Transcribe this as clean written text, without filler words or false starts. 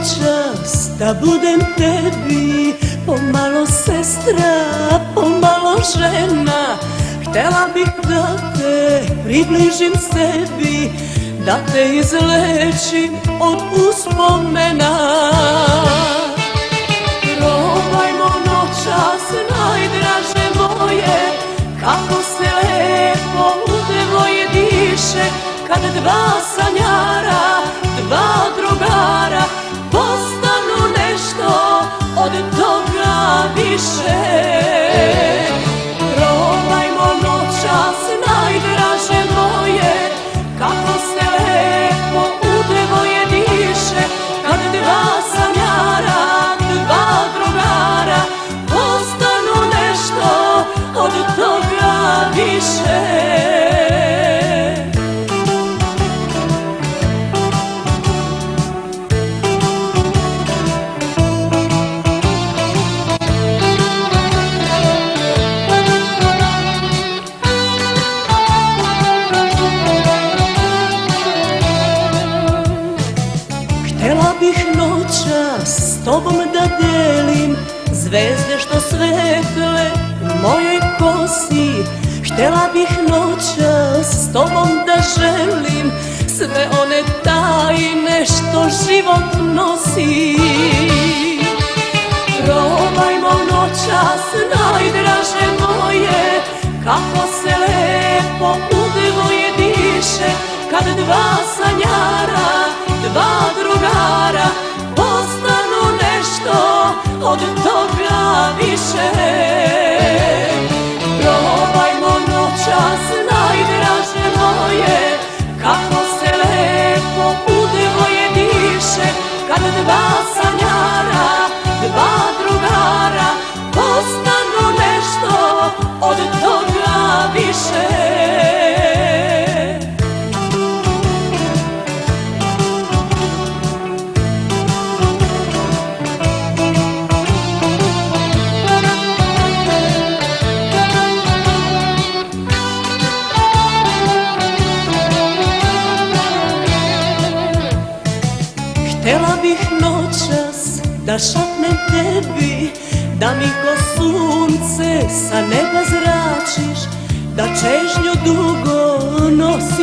noćas da budem tebi pomalo sestra, pomalo žena. Htjela bih da te približim sebi, da te izlečim od uspomena. Probajmo noćas, najdraže moje, kako se lepo u devoje diše, kad dva sanjara, dva drugara postanu nešto od toga više. Probajmo noćas, najdraže moje, kako se lepo u devoje diše, kad dva sanjara, dva drugara postanu nešto od toga više. Htjela bih noćas s tobom da delim zvezde što svetle u mojoj kosi. Htjela bih noćas s tobom da želim sve one tajne što život nosi. Probajmo noćas, najdraže moje, kako se lepo u devoje diše, kad dva sanjara, dva drugara postanu nešto od toga više. Probajmo noćas, najdraže moje, kako se lepo u devoje diše, kad dva sanjara, dva drugara postanu nešto od toga više. Htjela bih noćas da šapnem tebi, da mi ko sunce sa neba zračiš, da čežnju dugo nosiš.